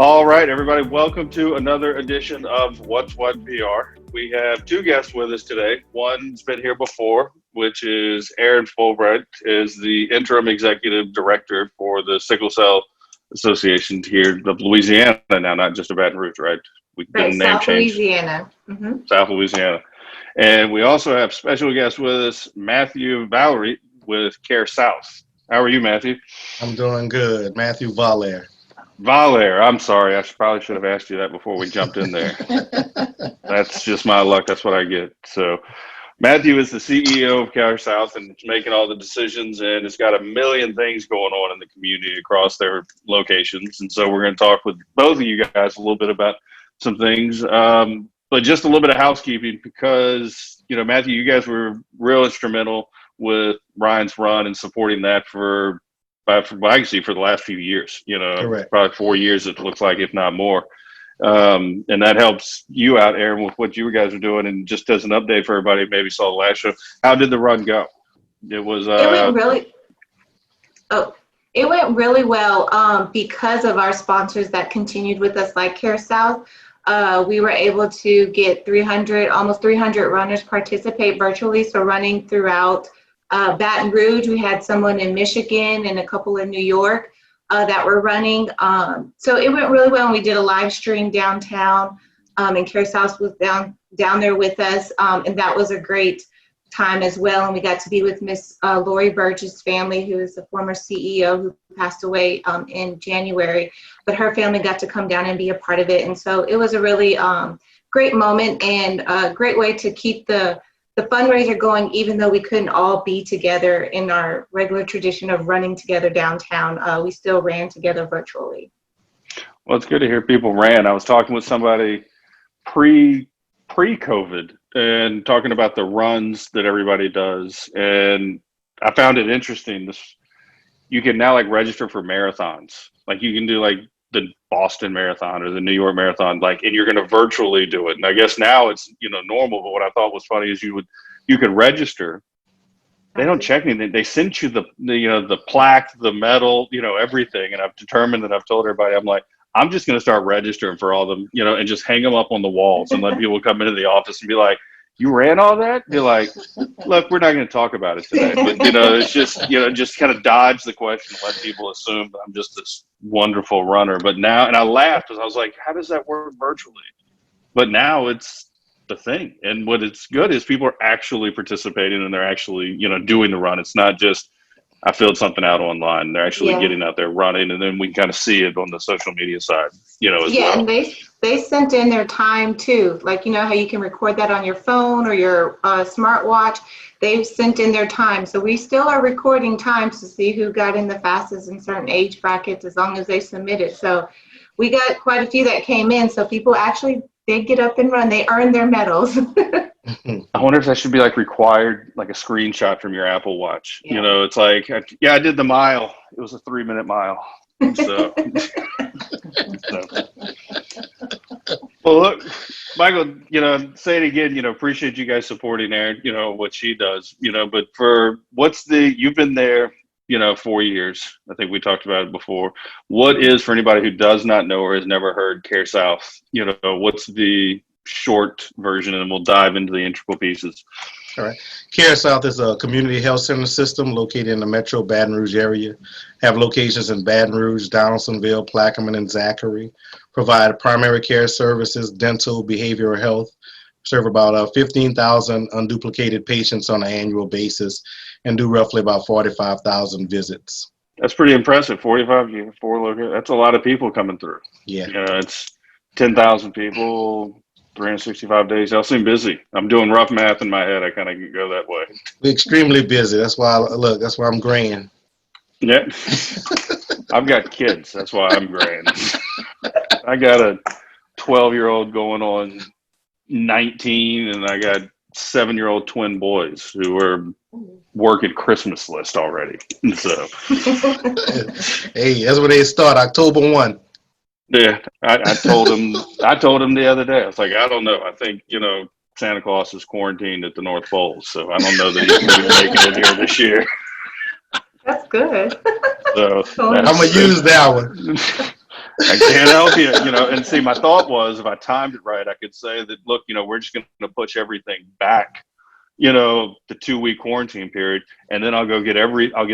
All right, everybody, welcome to another edition of What's What PR. We have two guests with us today. One's been here before, which is Erin Fulbright, is the interim executive director for the Sickle Cell Association here of Louisiana now, not just a Baton Rouge, right? We did a Right, name South change, Louisiana. South Louisiana. And we also have special guest with us, Matthew Valerie with Care South. How are you, Matthew? I'm doing good. Matthew Valer. Valair, I'm sorry. Probably should have asked you that before we jumped in there. That's just my luck. That's what I get. So, Matthew is the CEO of Care South and making all the decisions, and it's got a million things going on in the community across their locations. And so, we're going to talk with both of you guys a little bit about some things, but just a little bit of housekeeping because, Matthew, you guys were real instrumental with Ryan's run and supporting that from what I can see for the last few years, Correct. probably 4 years, it looks like, if not more. And that helps you out, Erin, with what you guys are doing. And just as an update for everybody, maybe saw the last show, how did the run go? It was, it went really well because of our sponsors that continued with us, like Care South. We were able to get almost 300 runners participate virtually. So running throughout Baton Rouge, we had someone in Michigan and a couple in New York that were running. So it went really well. And we did a live stream downtown, and Care South was down there with us. And that was a great time as well. And we got to be with Miss Lori Burgess' family, who is the former CEO who passed away in January. But her family got to come down and be a part of it. And so it was a really great moment and a great way to keep the fundraiser going, even though we couldn't all be together in our regular tradition of running together downtown. We still ran together virtually. well, it's good to hear people ran. I was talking with somebody pre-COVID and talking about the runs that everybody does. And I found it interesting. You can now register for marathons. Like you can do the Boston Marathon or the New York Marathon, and you're going to virtually do it. And I guess now it's, normal. But what I thought was funny is you could register. They don't check anything. They send you the plaque, the medal, everything. And I've determined that I've told everybody, I'm just going to start registering for all them, and just hang them up on the walls and let people come into the office and be like, you ran all that? You're like, look, we're not going to talk about it today. But, it's just, just kind of dodge the question and let people assume that I'm just this wonderful runner. But now, and I laughed because I was like, how does that work virtually? But now it's the thing. And what it's good is people are actually participating and they're actually, doing the run. It's not just, I filled something out online. They're actually getting out there running, and then we can kind of see it on the social media side, as well. And they sent in their time too. How you can record that on your phone or your smartwatch. They've sent in their time. So we still are recording times to see who got in the fastest in certain age brackets as long as they submit it. So we got quite a few that came in. So people actually did get up and run. They earned their medals. I wonder if that should be required, a screenshot from your Apple Watch. Yeah. It's I did the mile. It was a 3-minute mile. So, well, look, Michael, say it again, appreciate you guys supporting Erin, what she does, but you've been there, 4 years. I think we talked about it before. What is, for anybody who does not know or has never heard Care South, what's the short version, and we'll dive into the integral pieces. All right. Care South is a community health center system located in the Metro Baton Rouge area. Have locations in Baton Rouge, Donaldsonville, Plaquemine, and Zachary. Provide primary care services, dental, behavioral health. Serve about 15,000 unduplicated patients on an annual basis, and do roughly about 45,000 visits. That's pretty impressive. 45, that's a lot of people coming through. Yeah. It's 10,000 people. 365 days. Y'all seem busy. I'm doing rough math in my head. I kind of go that way. We're extremely busy. That's why I'm graying. Yeah. I've got kids. That's why I'm graying. I got a 12-year-old going on 19, and I got 7-year-old twin boys who are working Christmas list already. So, hey, that's where they start, October 1. Yeah, I told him the other day, I was like, I don't know. I think, Santa Claus is quarantined at the North Pole, so I don't know that he's going to be making it here this year. That's good. So I'm going to use that one. I can't help you, you know. And see, my thought was, if I timed it right, I could say that, look, you know, we're just going to push everything back, you know, the 2 week quarantine period, and then I'll get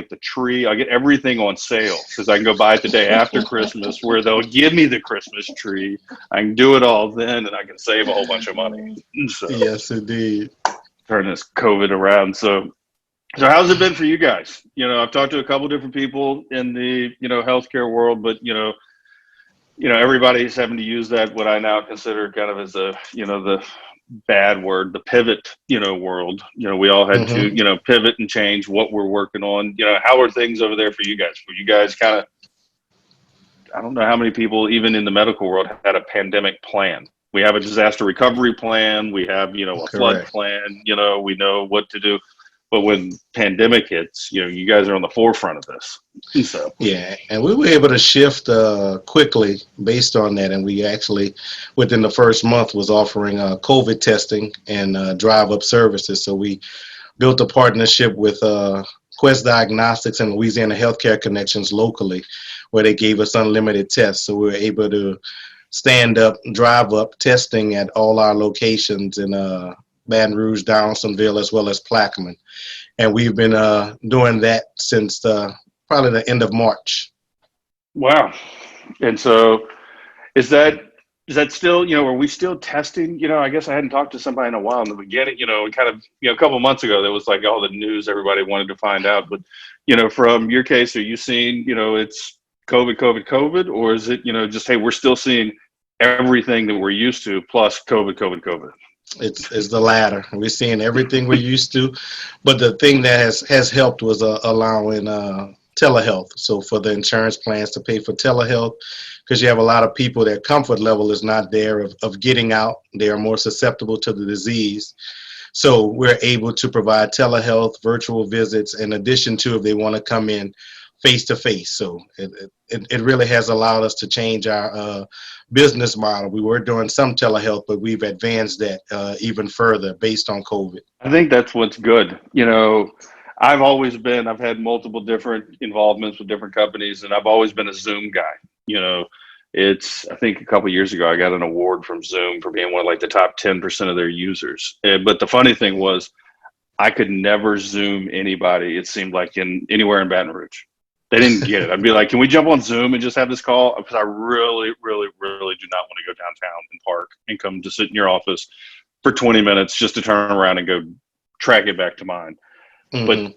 the tree, I'll get everything on sale because I can go buy it the day after Christmas, where they'll give me the Christmas tree. I can do it all then, and I can save a whole bunch of money. So Yes, indeed. turn this COVID around. So how's it been for you guys? You know, I've talked to a couple different people in the, you know, healthcare world, but you know, everybody's having to use that, what I now consider kind of as a, you know, the bad word, the pivot, you know, world. You know, we all had to, Hmm. you know, pivot and change what we're working on. You know, how are things over there for you guys? Were you guys kind of, I don't know how many people, even in the medical world, had a pandemic plan. We have a disaster recovery plan. We have, you know, a flood Correct. plan. You know, we know what to do. But when pandemic hits, you know, you guys are on the forefront of this. So, Yeah, and we were able to shift quickly based on that, and we actually, within the first month, was offering COVID testing and drive-up services. So we built a partnership with Quest Diagnostics and Louisiana Healthcare Connections locally, where they gave us unlimited tests. So we were able to stand up, drive up testing at all our locations in Baton Rouge, Donaldsonville, as well as Plaquemine. And we've been doing that since probably the end of March. wow. And so, is that is that still, you know, are we still testing? You know, I guess I hadn't talked to somebody in a while in the beginning, you know, kind of, you know, a couple of months ago, there was like all the news everybody wanted to find out. But, you know, from your case, are you seeing, you know, it's COVID, COVID, COVID, or is it, you know, just, hey, we're still seeing everything that we're used to plus COVID, COVID, COVID? It's the latter. We're seeing everything we're used to, but the thing that has helped was allowing telehealth. So for the insurance plans to pay for telehealth, because you have a lot of people, their comfort level is not there of getting out. They are more susceptible to the disease. So we're able to provide telehealth, virtual visits, in addition to if they want to come in face to face. So it really has allowed us to change our business model. We were doing some telehealth, but we've advanced that even further based on COVID. I think that's what's good. You know, I've had multiple different involvements with different companies, and I've always been a Zoom guy. You know, I think a couple of years ago, I got an award from Zoom for being one of like the top 10% of their users. But the funny thing was, I could never Zoom anybody, it seemed like, in anywhere in Baton Rouge. They didn't get it. I'd be like, can we jump on Zoom and just have this call? Because I really, really, really do not want to go downtown and park and come to sit in your office for 20 minutes just to turn around and go track it back to mine. But Hmm.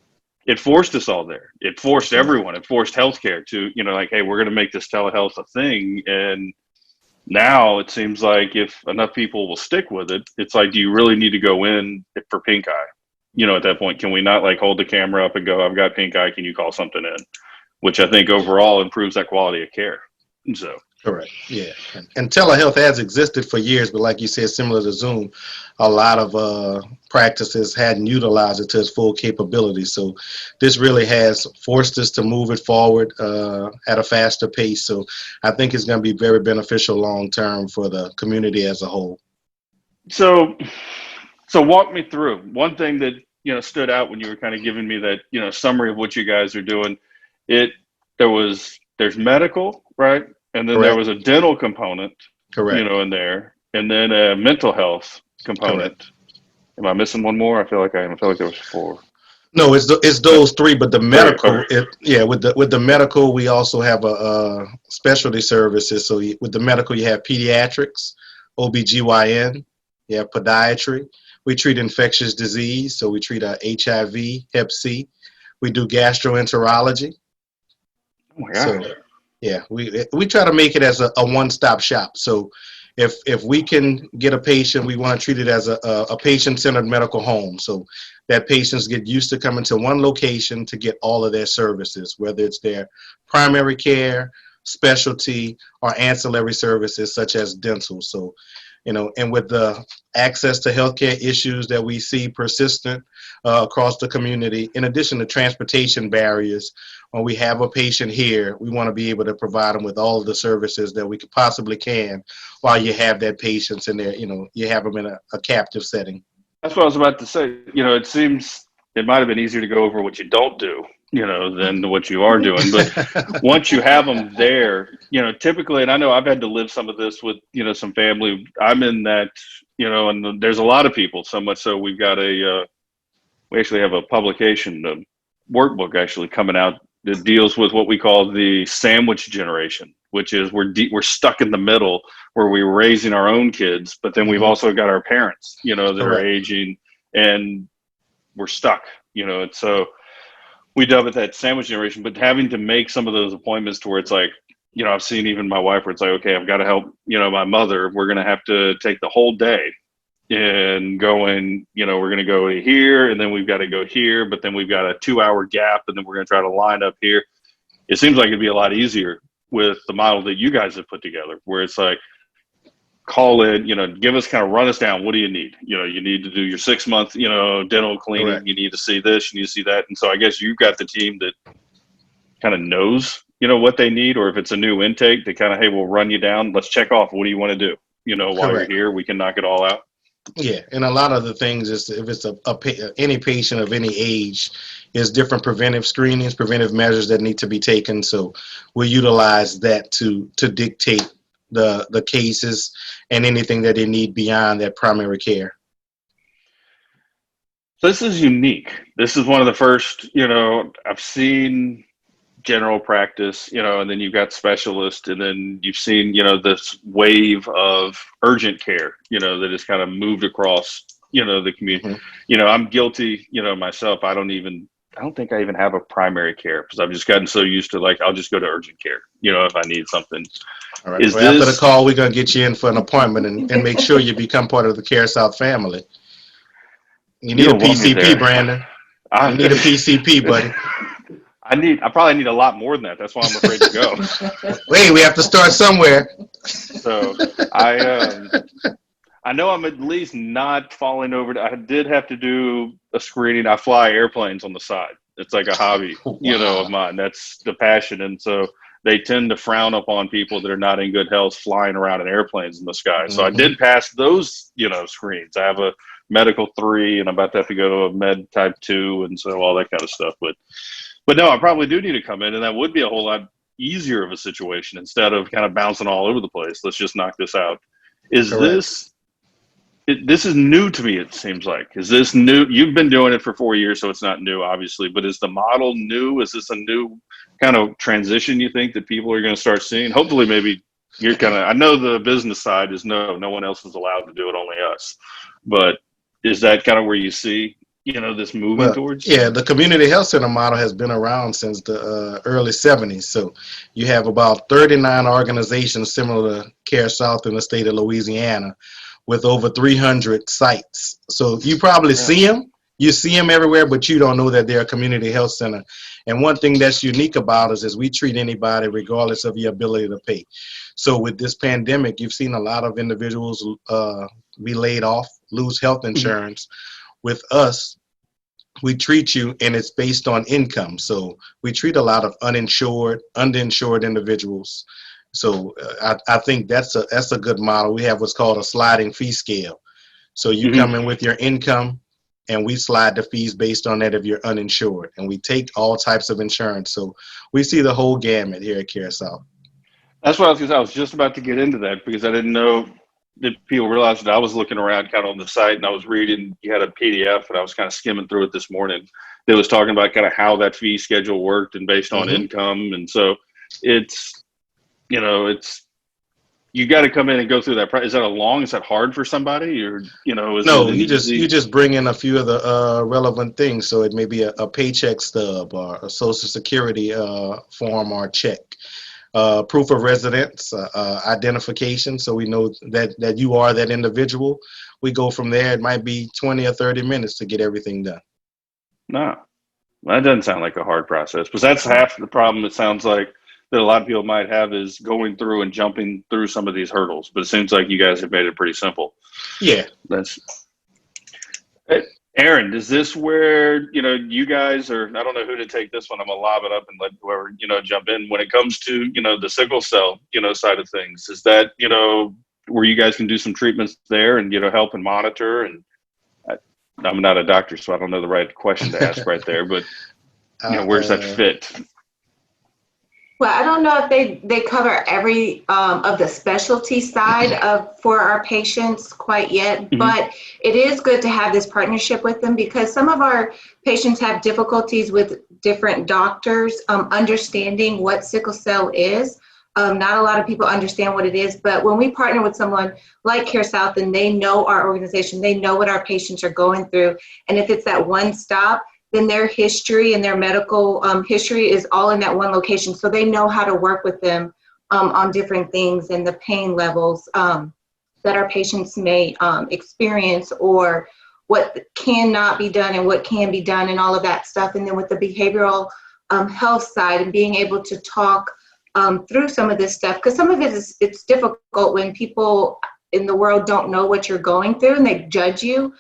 it forced us all there. It forced Correct. everyone. It forced healthcare to, you know, like, hey, we're going to make this telehealth a thing. And now it seems like if enough people will stick with it, it's like, do you really need to go in for pink eye? You know, at that point, can we not like hold the camera up and go, I've got pink eye, can you call something in? Which I think overall improves that quality of care. So, Correct. Yeah. And telehealth has existed for years, but like you said, similar to Zoom, a lot of practices hadn't utilized it to its full capability. So this really has forced us to move it forward at a faster pace. So I think it's going to be very beneficial long term for the community as a whole. so, so walk me through one thing that, you know, stood out when you were kind of giving me that, you know, summary of what you guys are doing. It, there's medical, right? And then there Correct. was a dental component, you Correct. know, in there, and then a mental health Correct. component. Am I missing one more? I feel like I am. I feel like there was four. No, it's No, those three, but the three. medical, Okay. yeah, with the medical, we also have a specialty services. So with the medical, you have pediatrics, OBGYN, you have podiatry. We treat infectious disease, so we treat HIV, Hep C. We do gastroenterology. Oh my So gosh. yeah, we try to make it as a one-stop shop. So if we can get a patient, we want to treat it as a patient-centered medical home. So that patients get used to coming to one location to get all of their services, whether it's their primary care, specialty, or ancillary services such as dental. So, you know, and with the access to healthcare issues that we see persistent across the community, in addition to transportation barriers, when we have a patient here, we want to be able to provide them with all of the services that we could possibly can while you have that patient in there, you know, you have them in a captive setting. That's what I was about to say. You know, it seems it might have been easier to go over what you don't do, than what you are doing. But once you have them there, typically, and I know I've had to live some of this with, some family. I'm in that, and there's a lot of people, so much so we've got we actually have a publication, a workbook actually coming out that deals with what we call the sandwich generation, which is we're stuck in the middle where we're raising our own kids, but then we've Mhm. also got our parents, that are Correct. aging, and we're stuck, and so we dub it that sandwich generation, but having to make some of those appointments to where it's like, I've seen even my wife where it's like, okay, I've got to help, my mother. We're going to have to take the whole day and going, we're going to go here and then we've got to go here, but then we've got a 2 hour gap and then we're going to try to line up here. It seems like it'd be a lot easier with the model that you guys have put together, where it's like, call in, give us kind of run us down. What do you need? You need to do your 6 month, dental cleaning. Correct. You need to see this, you need to see that. And so I guess you've got the team that kind of knows, what they need, or if it's a new intake, they kind of, hey, we'll run you down. Let's check off. What do you want to do? While you're Correct. here, we can knock it all out. Yeah, and a lot of the things is if it's any patient of any age, is different preventive screenings, preventive measures that need to be taken. So we utilize that to dictate the cases and anything that they need beyond that primary care. This is unique. This is one of the first, I've seen general practice, and then you've got specialists, and then you've seen, this wave of urgent care, that has kind of moved across, the community. Mm-hmm. I'm guilty, myself. I don't think I even have a primary care because I've just gotten so used to, like, I'll just go to urgent care, if I need something. All right. Is So after the this, call, we're gonna get you in for an appointment and make sure you become part of the Care South family. You need a you'll want me PCP, there. Brandon. You need a PCP, buddy. I probably need a lot more than that. That's why I'm afraid to go. Wait, we have to start somewhere. So I know I'm at least not falling over. I did have to do a screening. I fly airplanes on the side. It's like a hobby, Wow. of mine. That's the passion. And so they tend to frown upon people that are not in good health flying around in airplanes in the sky. So I Mm-hmm. did pass those, screens. I have a medical 3 and I'm about to have to go to a med type 2 and so all that kind of stuff. But no, I probably do need to come in, and that would be a whole lot easier of a situation instead of kind of bouncing all over the place. Let's just knock this out. Is Correct. this is new to me, it seems like. Is this new? You've been doing it for 4 years, so it's not new, obviously, but is the model new? Is this a new kind of transition you think that people are going to start seeing? Hopefully, maybe you're kind of, I know the business side is no one else is allowed to do it, only us. But is that kind of where you see, this moving Well, towards? yeah, the community health center model has been around since the early 70s. So you have about 39 organizations similar to Care South in the state of Louisiana with over 300 sites. So you probably Yeah. see them. You see them everywhere, but you don't know that they're a community health center. And one thing that's unique about us is we treat anybody regardless of your ability to pay. So with this pandemic, you've seen a lot of individuals be laid off, lose health insurance. With us, we treat you and it's based on income. So we treat a lot of uninsured, underinsured individuals. So I think that's a good model. We have what's called a sliding fee scale. So you Mhm. come in with your income and we slide the fees based on that if you're uninsured. And we take all types of insurance. So we see the whole gamut here at Care South. That's what I was going to say. I was just about to get into that because I didn't know that people realized that I was looking around kind of on the site and I was reading, you had a PDF and I was kind of skimming through it this morning that was talking about kind of how that fee schedule worked and based on Mm-hmm. income. And so it's, you got to come in and go through that. Is that hard for somebody or, is No, it an you easy? just bring in a few of the relevant things. So it may be a paycheck stub or a social security form or check. Proof of residence, identification, so we know that you are that individual. We go from there. It might be 20 or 30 minutes to get everything done. No, that doesn't sound like a hard process, because that's half the problem. It sounds like that a lot of people might have is going through and jumping through some of these hurdles, but it seems like you guys have made it pretty simple. Yeah. That's Erin, is this where, you guys are, I don't know who to take this one. I'm gonna lob it up and let whoever, jump in when it comes to, the sickle cell, side of things. Is that, where you guys can do some treatments there and, help and monitor? And I'm not a doctor, so I don't know the right question to ask right there, but Where's that fit? Well, I don't know if they cover every of the specialty side for our patients quite yet, Mm-hmm. but it is good to have this partnership with them because some of our patients have difficulties with different doctors understanding what sickle cell is. Not a lot of people understand what it is, but when we partner with someone like CareSouth and they know our organization, they know what our patients are going through, and if it's that one stop, then their history and their medical history is all in that one location. So they know how to work with them on different things and the pain levels that our patients may experience, or what cannot be done and what can be done and all of that stuff. And then with the behavioral health side and being able to talk through some of this stuff, because some of it's difficult when people in the world don't know what you're going through and they judge you.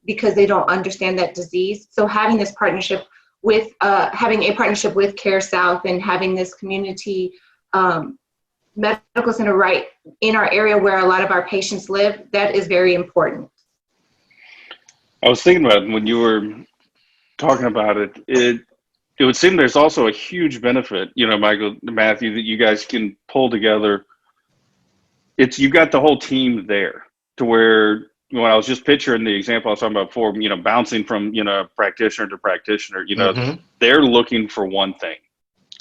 Because they don't understand that disease. So having this partnership with, having a partnership with CareSouth and having this community medical center right in our area where a lot of our patients live, that is very important. I was thinking about when you were talking about it, it would seem there's also a huge benefit, Michael, Matthew, that you guys can pull together. You got the whole team there to where, when I was just picturing the example I was talking about before, bouncing from, practitioner to practitioner, Mm-hmm. they're looking for one thing,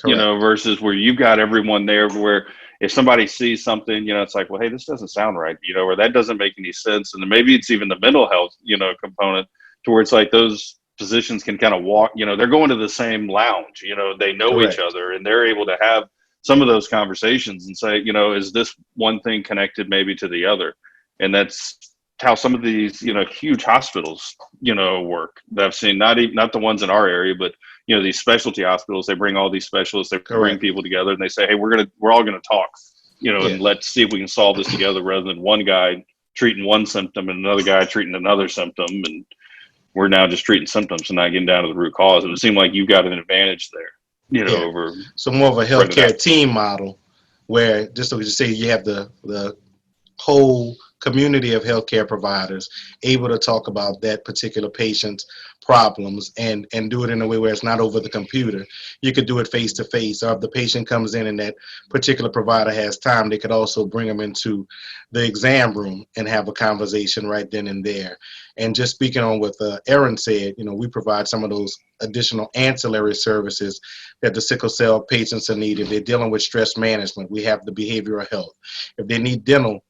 Correct. Versus where you've got everyone there where if somebody sees something, it's like, well, hey, this doesn't sound right, or that doesn't make any sense. And then maybe it's even the mental health, component to where it's like those physicians can kind of walk, they're going to the same lounge, they know Correct. each other and they're able to have some of those conversations and say, is this one thing connected maybe to the other? And that's how some of these, huge hospitals, work that I've seen, not the ones in our area, but, these specialty hospitals, they bring all these specialists, they bring people together and they say, hey, we're all going to talk, and let's see if we can solve this together rather than one guy treating one symptom and another guy treating another symptom. And we're now just treating symptoms and not getting down to the root cause. And it seemed like you've got an advantage there, over. So more of a healthcare team model where, just so we just say, you have the whole community of healthcare providers able to talk about that particular patient's problems and do it in a way where it's not over the computer. You could do it face to face, or if the patient comes in and that particular provider has time, they could also bring them into the exam room and have a conversation right then and there. And just speaking on what Erin said, we provide some of those additional ancillary services that the sickle cell patients are needing. If they're dealing with stress management, we have the behavioral health. If they need dental,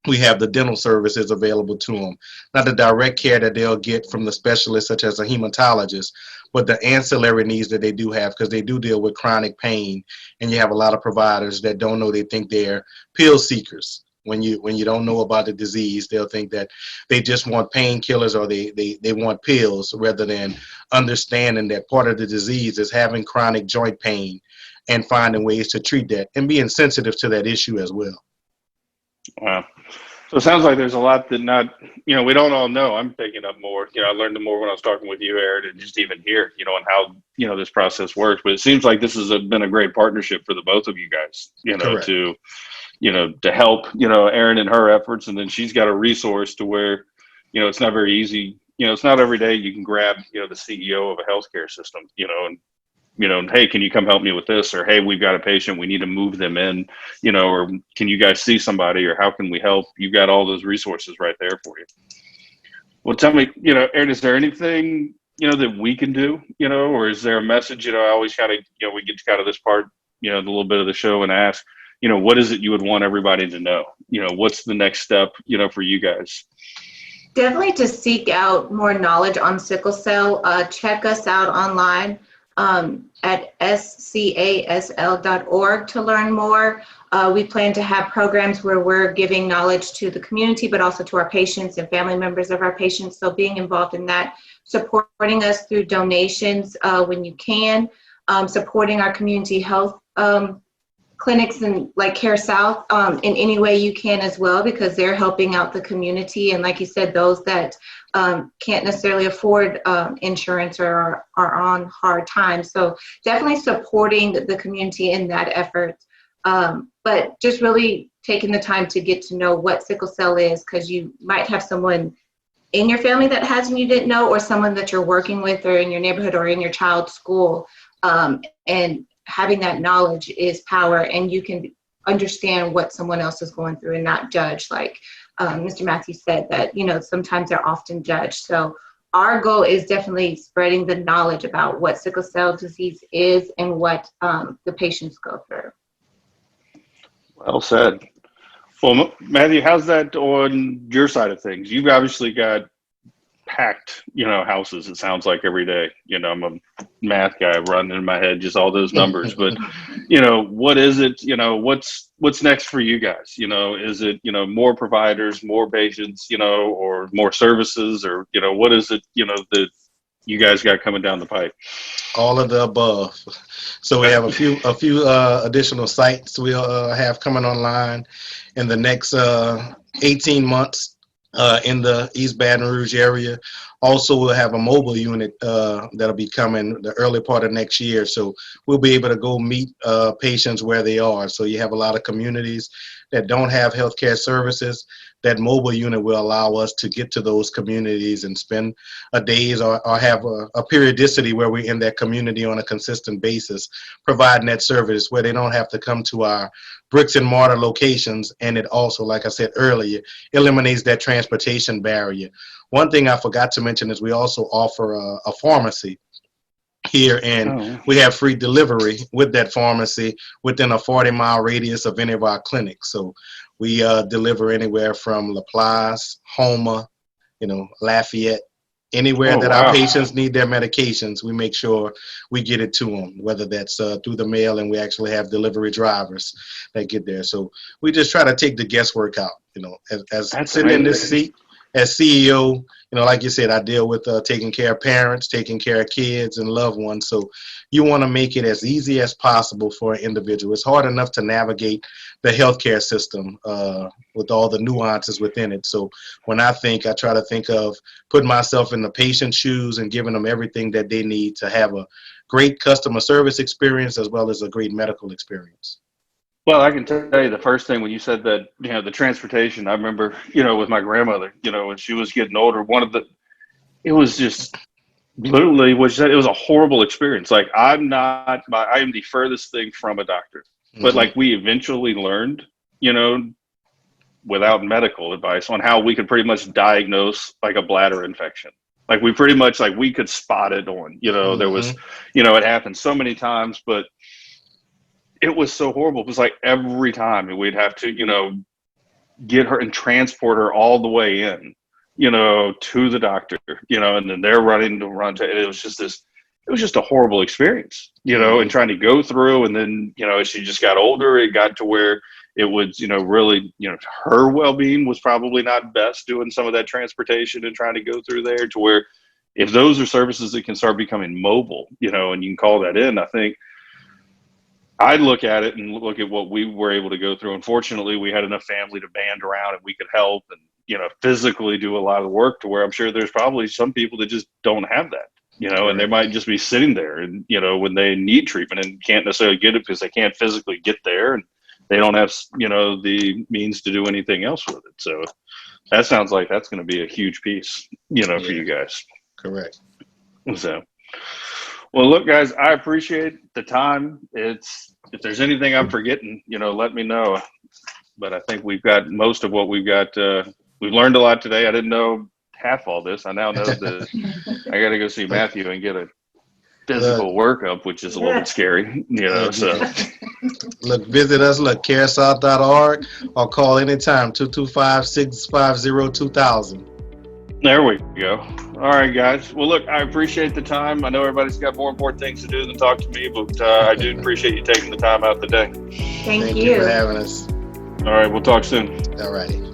we have the dental services available to them. Not the direct care that they'll get from the specialist, such as a hematologist, but the ancillary needs that they do have, because they do deal with chronic pain. And you have a lot of providers that don't know, they think they're pill seekers. When you don't know about the disease, they'll think that they just want painkillers or they want pills, rather than understanding that part of the disease is having chronic joint pain and finding ways to treat that and being sensitive to that issue as well. Wow. So it sounds like there's a lot that we don't all know. I'm picking up more. I learned more when I was talking with you, Erin, and just even here, and how, this process works. But it seems like this has been a great partnership for the both of you guys, Correct. to help, Erin in her efforts. And then she's got a resource to where, it's not very easy. It's not every day you can grab, the CEO of a healthcare system, and hey, can you come help me with this? Or, hey, we've got a patient, we need to move them in, or can you guys see somebody, or how can we help? You've got all those resources right there for you. Well, tell me, Erin, is there anything, that we can do, or is there a message, I always kind of, we get to kind of this part, the little bit of the show and ask, what is it you would want everybody to know? What's the next step, for you guys? Definitely to seek out more knowledge on sickle cell. Check us out online at scasl.org to learn more. We plan to have programs where we're giving knowledge to the community, but also to our patients and family members of our patients. So being involved in that, supporting us through donations when you can, supporting our community health clinics and like CareSouth in any way you can as well, because they're helping out the community. And like you said, those that can't necessarily afford insurance or are on hard times. So definitely supporting the community in that effort. But just really taking the time to get to know what sickle cell is, because you might have someone in your family that has and you didn't know, or someone that you're working with or in your neighborhood or in your child's school. And having that knowledge is power, and you can understand what someone else is going through and not judge. Like Mr. Matthews said, that, you know, sometimes they're often judged. So our goal is definitely spreading the knowledge about what sickle cell disease is and what the patients go through. Well said. Well, Matthew, how's that on your side of things? You've obviously got packed, you know, houses, it sounds like, every day. You know, I'm a math guy running in my head, just all those numbers. But, you know, what is it, you know, what's next for you guys? You know, is it, you know, more providers, more patients, you know, or more services, or, you know, what is it, you know, that you guys got coming down the pipe? All of the above. So we have a few additional sites we'll have coming online in the next 18 months in the East Baton Rouge area. Also, we'll have a mobile unit that'll be coming the early part of next year. So we'll be able to go meet patients where they are. So you have a lot of communities that don't have healthcare services. That mobile unit will allow us to get to those communities and spend a days or have a periodicity where we're in that community on a consistent basis, providing that service where they don't have to come to our bricks and mortar locations. And it also, like I said earlier, eliminates that transportation barrier. One thing I forgot to mention is we also offer a pharmacy here, and we have free delivery with that pharmacy within a 40-mile radius of any of our clinics. So we deliver anywhere from LaPlace, Houma, you know, Lafayette, anywhere that our patients need their medications. We make sure we get it to them, whether that's through the mail, and we actually have delivery drivers that get there. So we just try to take the guesswork out, you know, as sitting in this seat as CEO, you know, like you said, I deal with taking care of parents, taking care of kids and loved ones. So you want to make it as easy as possible for an individual. It's hard enough to navigate the healthcare system with all the nuances within it. So when I try to think of putting myself in the patient's shoes and giving them everything that they need to have a great customer service experience as well as a great medical experience. Well, I can tell you the first thing when you said that, you know, the transportation, I remember, you know, with my grandmother, you know, when she was getting older, it was just literally what you said, it was a horrible experience. Like, I am the furthest thing from a doctor, but like we eventually learned, you know, without medical advice, on how we could pretty much diagnose like a bladder infection. Like we pretty much, like we could spot it on, you know, there was, you know, it happened so many times, but it was so horrible. It was like every time we'd have to, you know, get her and transport her all the way in, you know, to the doctor, you know, and then they're running to it was just a horrible experience, you know, and trying to go through. And then, you know, as she just got older, it got to where it was, you know, really, you know, her well-being was probably not best doing some of that transportation and trying to go through there, to where if those are services that can start becoming mobile, you know, and you can call that in, I think I'd look at it and look at what we were able to go through. Unfortunately, we had enough family to band around and we could help and, you know, physically do a lot of the work, to where I'm sure there's probably some people that just don't have that, you know, and they might just be sitting there and, you know, when they need treatment and can't necessarily get it because they can't physically get there and they don't have, you know, the means to do anything else with it. So that sounds like that's going to be a huge piece, you know, for you guys. Correct. So, well, look, guys, I appreciate the time. If there's anything I'm forgetting, you know, let me know. But I think we've got most of what we've got. We've learned a lot today. I didn't know half all this. I now know that I got to go see Matthew and get a physical workup, which is a little bit scary, you know. So, look, visit us, caresouth.org, or call anytime, 225-650-2000. There we go. All right, guys. Well, look, I appreciate the time. I know everybody's got more important things to do than talk to me, but I do appreciate you taking the time out today. Thank you for having us. All right, we'll talk soon. All righty.